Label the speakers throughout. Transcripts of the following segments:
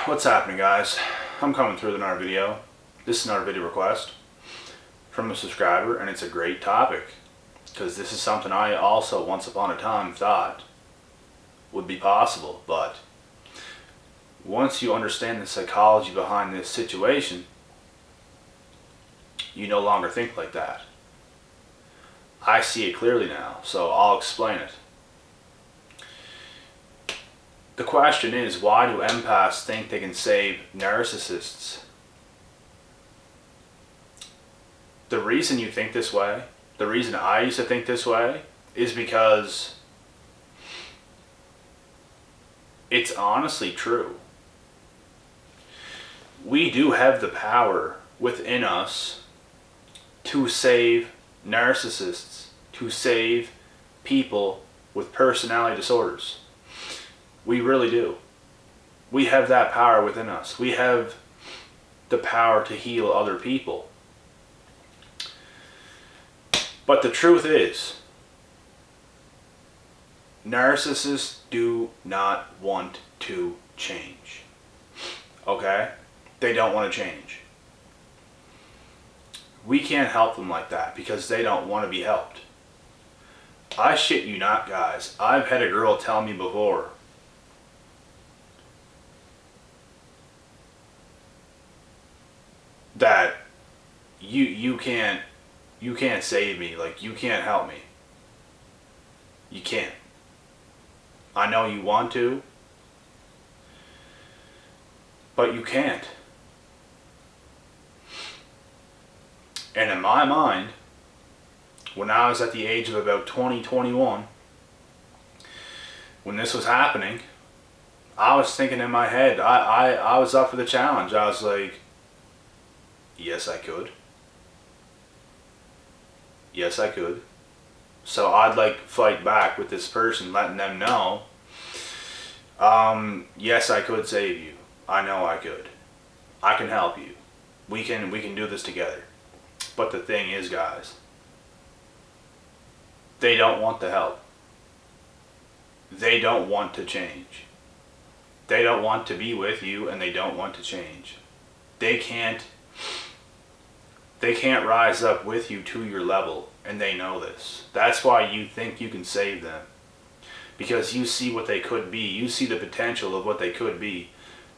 Speaker 1: What's happening, guys? I'm coming through with another video. This is another video request from a subscriber, and it's a great topic because this is something I also once upon a time thought would be possible, but once you understand the psychology behind this situation, you no longer think like that. I see it clearly now, so I'll explain it. The question is, why do empaths think they can save narcissists? The reason you think this way, the reason I used to think this way, is because it's honestly true. We do have the power within us to save narcissists, to save people with personality disorders. We really do. We have that power within us. We have the power to heal other people. But the truth is, narcissists do not want to change. Okay? They don't want to change. We can't help them like that because they don't want to be helped. I shit you not, guys. I've had a girl tell me before, that you can't save me, like you can't help me. You can't. I know you want to, but you can't. And in my mind, when I was at the age of about 20, 21, when this was happening, I was thinking in my head, I was up for the challenge. I was like, yes, I could. Yes, I could. So I'd like fight back with this person, letting them know, yes, I could save you. I know I could. I can help you. We can do this together. But the thing is, guys, they don't want the help. They don't want to change. They don't want to be with you, and they don't want to change. They can't rise up with you to your level, and they know this. That's why you think you can save them. Because you see what they could be. You see the potential of what they could be.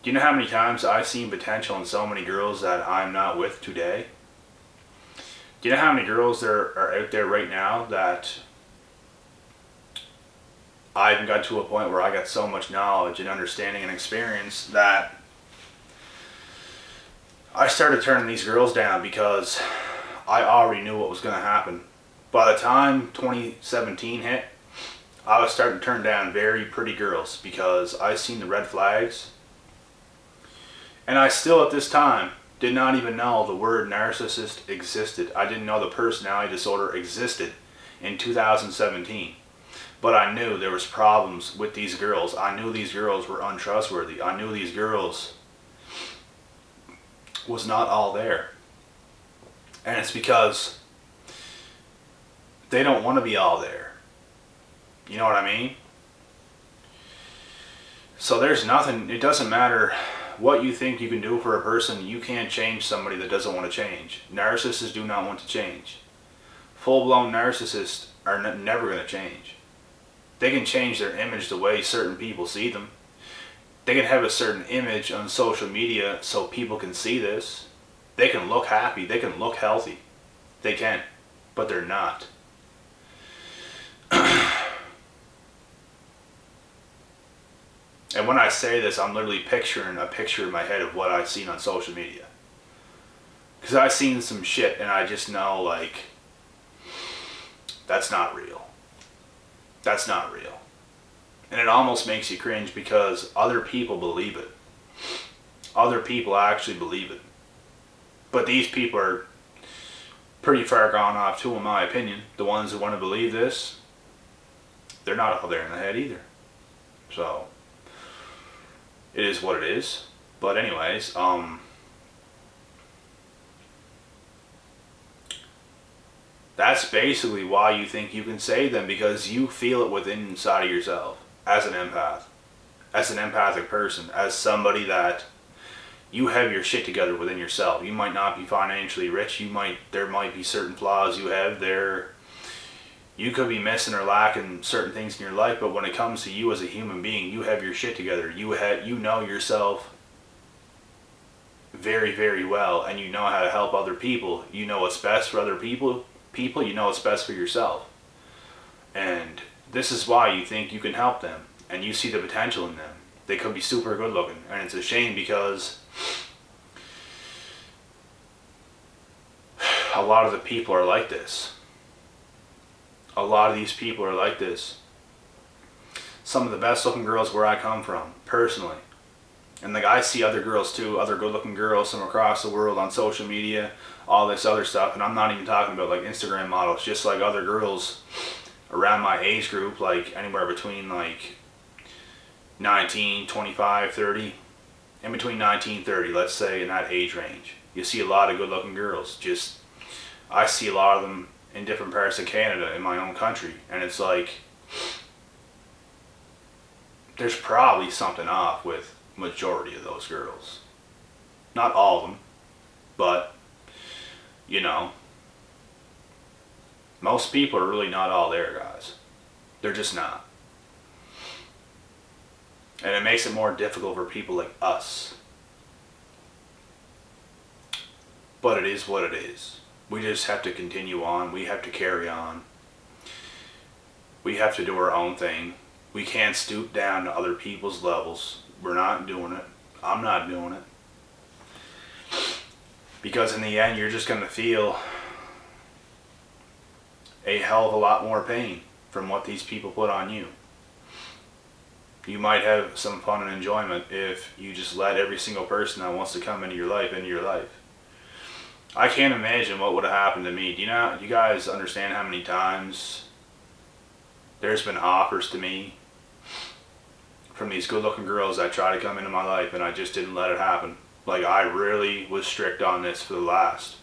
Speaker 1: Do you know how many times I've seen potential in so many girls that I'm not with today? Do you know how many girls there are out there right now that I even got to a point where I got so much knowledge and understanding and experience that I started turning these girls down because I already knew what was going to happen. By the time 2017 hit, I was starting to turn down very pretty girls because I seen the red flags. And I still at this time did not even know the word narcissist existed. I didn't know the personality disorder existed in 2017. But I knew there was problems with these girls. I knew these girls were untrustworthy. I knew these girls was not all there. And it's because they don't want to be all there. You know what I mean? So there's nothing, it doesn't matter what you think you can do for a person. You can't change somebody that doesn't want to change. Narcissists do not want to change. Full-blown narcissists are never going to change. They can change their image the way certain people see them. They can have a certain image on social media so people can see this. They can look happy. They can look healthy. They can. But they're not. And when I say this, I'm literally picturing a picture in my head of what I've seen on social media. Because I've seen some shit and I just know, like, that's not real. That's not real. And it almost makes you cringe because other people believe it. Other people actually believe it. But these people are pretty far gone off too, in my opinion. The ones who want to believe this, they're not all there in the head either. So it is what it is. But anyways, that's basically why you think you can save them, because you feel it inside of yourself as an empath, as an empathic person, as somebody that you have your shit together within yourself. You might not be financially rich. There might be certain flaws you have there. You could be missing or lacking certain things in your life, but when it comes to you as a human being, you have your shit together. You know yourself very, very well, and you know how to help other people. You know what's best for other people. You know what's best for yourself. And this is why you think you can help them, and you see the potential in them. They could be super good looking, and it's a shame because a lot of the people are like this. A lot of these people are like this. Some of the best looking girls where I come from, personally. And like, I see other girls too, other good looking girls from across the world on social media, all this other stuff. And I'm not even talking about like Instagram models, just like other girls around my age group, like anywhere between like 19, 25, 30. In between 19 and 30, let's say, in that age range. You see a lot of good looking girls. I see a lot of them in different parts of Canada, in my own country, and it's like, there's probably something off with majority of those girls. Not all of them, but you know, most people are really not all there, guys. They're just not. And it makes it more difficult for people like us. But it is what it is. We just have to continue on. We have to carry on. We have to do our own thing. We can't stoop down to other people's levels. We're not doing it. I'm not doing it. Because in the end, you're just going to feel a hell of a lot more pain from what these people put on you. You might have some fun and enjoyment if you just let every single person that wants to come into your life, into your life. I can't imagine what would have happened to me. Do you guys understand how many times there's been offers to me from these good looking girls that try to come into my life, and I just didn't let it happen? Like, I really was strict on this for the last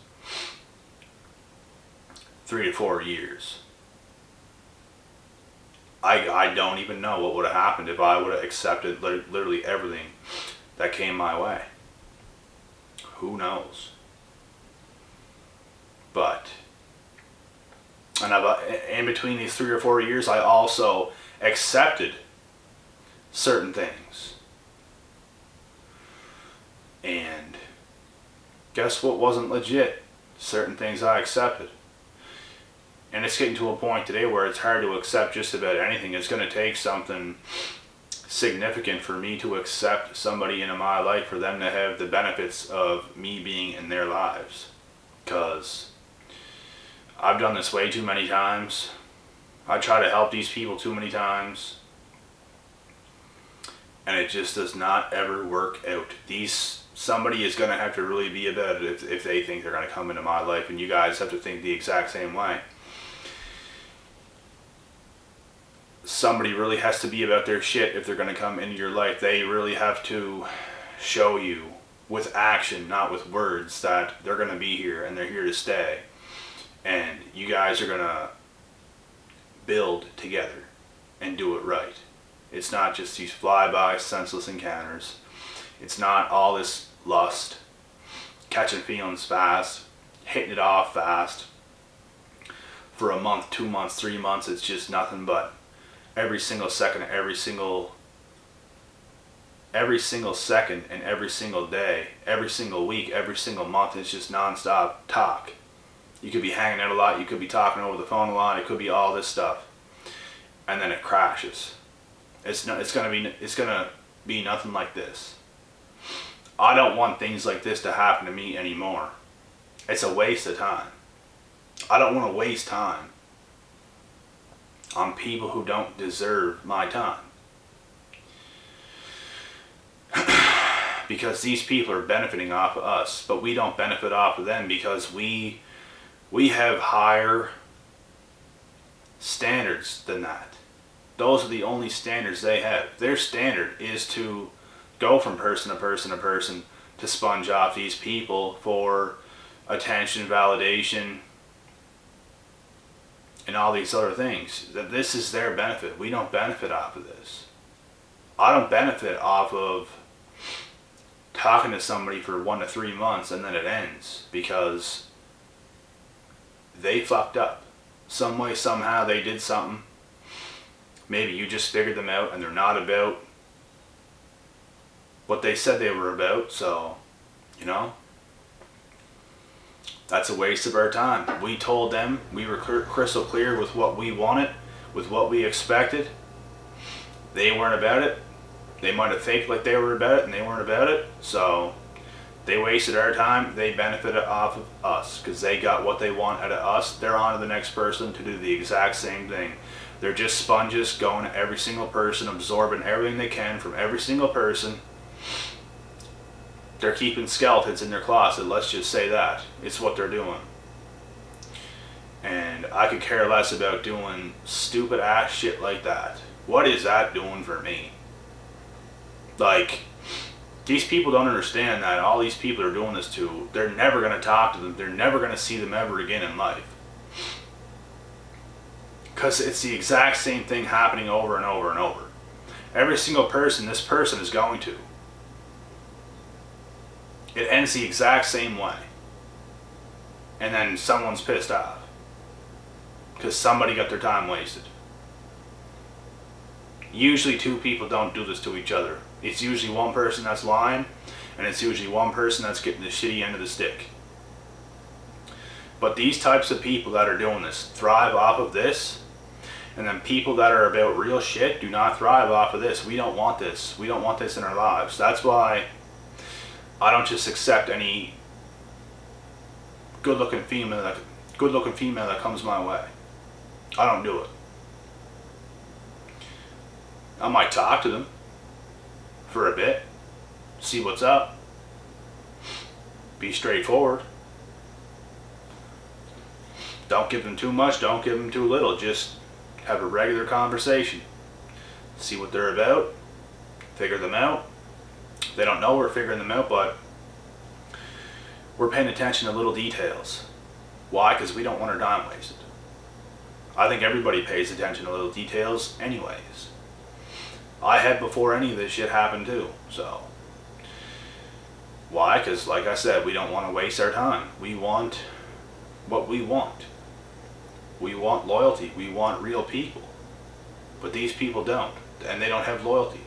Speaker 1: 3 to 4 years. I don't even know what would have happened if I would have accepted literally everything that came my way. Who knows? But, and in between these 3 or 4 years, I also accepted certain things. And guess what wasn't legit? Certain things I accepted. And it's getting to a point today where it's hard to accept just about anything. It's going to take something significant for me to accept somebody into my life, for them to have the benefits of me being in their lives. Because I've done this way too many times. I try to help these people too many times. And it just does not ever work out. Somebody is going to have to really be about it if they think they're going to come into my life. And you guys have to think the exact same way. Somebody really has to be about their shit if they're going to come into your life. They really have to show you with action, not with words, that they're going to be here and they're here to stay. And you guys are going to build together and do it right. It's not just these fly-by, senseless encounters. It's not all this lust, catching feelings fast, hitting it off fast. For a month, 2 months, 3 months, it's just nothing but every single second, every single second and every single day, every single week, every single month, it's just non-stop talk. You could be hanging out a lot, you could be talking over the phone a lot, it could be all this stuff. And then it crashes. It's gonna be nothing like this. I don't want things like this to happen to me anymore. It's a waste of time. I don't want to waste time on people who don't deserve my time. Because these people are benefiting off of us, but we don't benefit off of them because we have higher standards than that. Those are the only standards they have. Their standard is to go from person to person to person to sponge off these people for attention, validation, and all these other things. That this is their benefit. We don't benefit off of this. I don't benefit off of talking to somebody for 1 to 3 months and then it ends because they fucked up. Some way, somehow they did something. Maybe you just figured them out and they're not about what they said they were about, so, you know, that's a waste of our time. We told them, we were crystal clear with what we wanted, with what we expected. They weren't about it. They might have faked like they were about it and they weren't about it, so they wasted our time. They benefited off of us because they got what they want out of us. They're on to the next person to do the exact same thing. They're just sponges going to every single person, absorbing everything they can from every single person. They're keeping skeletons in their closet, let's just say that. It's what they're doing. And I could care less about doing stupid ass shit like that. What is that doing for me? Like, these people don't understand that all these people are doing this to, they're never going to talk to them. They're never going to see them ever again in life. Because it's the exact same thing happening over and over and over. Every single person this person is going to. It ends the exact same way. And then someone's pissed off. Because somebody got their time wasted. Usually two people don't do this to each other. It's usually one person that's lying, and it's usually one person that's getting the shitty end of the stick. But these types of people that are doing this thrive off of this, and then people that are about real shit do not thrive off of this. We don't want this. We don't want this in our lives. That's why I don't just accept any good-looking female that comes my way. I don't do it. I might talk to them for a bit, see what's up, be straightforward. Don't give them too much, don't give them too little, just have a regular conversation. See what they're about, figure them out. They don't know we're figuring them out, but we're paying attention to little details. Why? Because we don't want our time wasted. I think everybody pays attention to little details anyways. I had before any of this shit happened too, so. Why? Because like I said, we don't want to waste our time. We want what we want. We want loyalty. We want real people. But these people don't. And they don't have loyalty.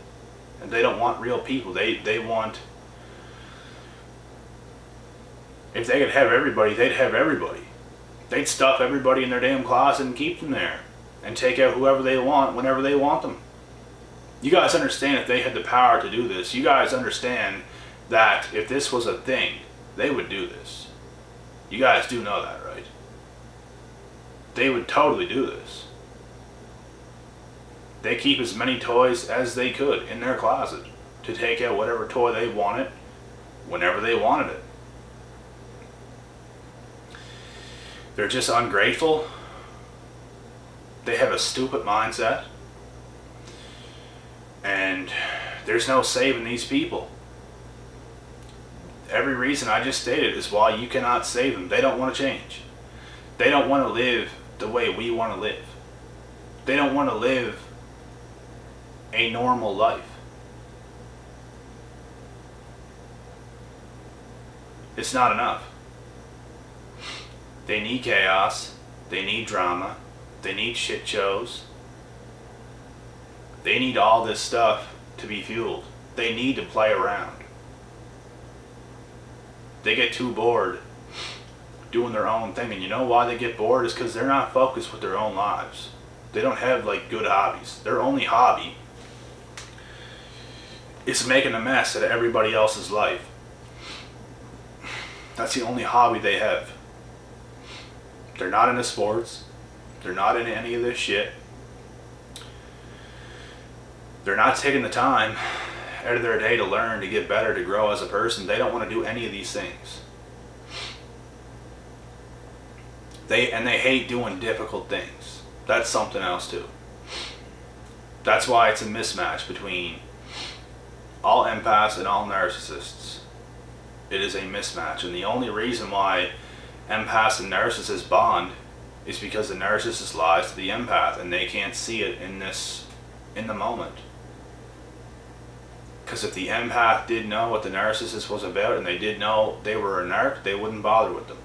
Speaker 1: And they don't want real people. They want... If they could have everybody, they'd have everybody. They'd stuff everybody in their damn closet and keep them there. And take out whoever they want whenever they want them. You guys understand if they had the power to do this. You guys understand that if this was a thing, they would do this. You guys do know that, right? They would totally do this. They keep as many toys as they could in their closet to take out whatever toy they wanted whenever they wanted it. They're just ungrateful. They have a stupid mindset. And there's no saving these people. Every reason I just stated is why you cannot save them. They don't want to change. They don't want to live the way we want to live. They don't want to live a normal life. It's not enough. They need chaos. They need drama. They need shit shows. They need all this stuff to be fueled. They need to play around. They get too bored doing their own thing. And you know why they get bored? Is because they're not focused with their own lives. They don't have like good hobbies. Their only hobby is making a mess out of everybody else's life. That's the only hobby they have. They're not into sports. They're not into any of this shit. They're not taking the time out of their day to learn, to get better, to grow as a person. They don't want to do any of these things. They hate doing difficult things. That's something else too. That's why it's a mismatch between all empaths and all narcissists. It is a mismatch. And the only reason why empaths and narcissists bond is because the narcissist lies to the empath and they can't see it in the moment. Because if the empath did know what the narcissist was about and they did know they were a narc, they wouldn't bother with them.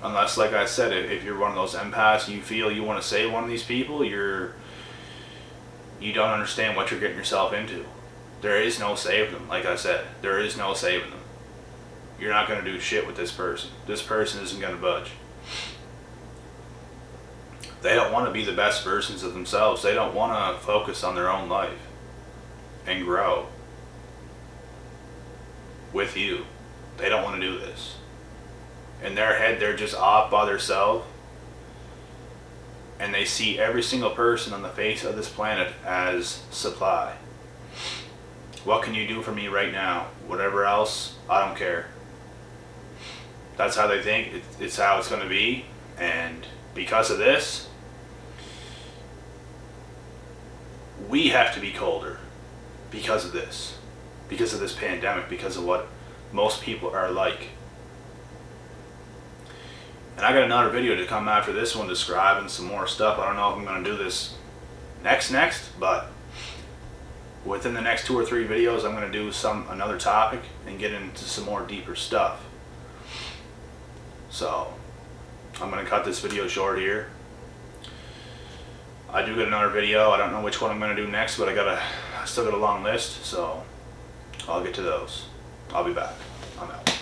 Speaker 1: Unless, like I said, if you're one of those empaths, you feel you want to save one of these people, you don't understand what you're getting yourself into. There is no saving them, like I said. There is no saving them. You're not going to do shit with this person. This person isn't going to budge. They don't want to be the best versions of themselves. They don't want to focus on their own life and grow with you. They don't want to do this. In their head, they're just off by themselves, and they see every single person on the face of this planet as supply. What can you do for me right now? Whatever else, I don't care. That's how they think. It's how it's going to be. And because of this, we have to be colder because of this. Because of this pandemic. Because of what most people are like. And I got another video to come after this one describing some more stuff. I don't know if I'm going to do this next, but within the next 2 or 3 videos, I'm going to do another topic and get into some more deeper stuff. So I'm going to cut this video short here. I do get another video. I don't know which one I'm going to do next, but I still got a long list, so I'll get to those. I'll be back. I'm out.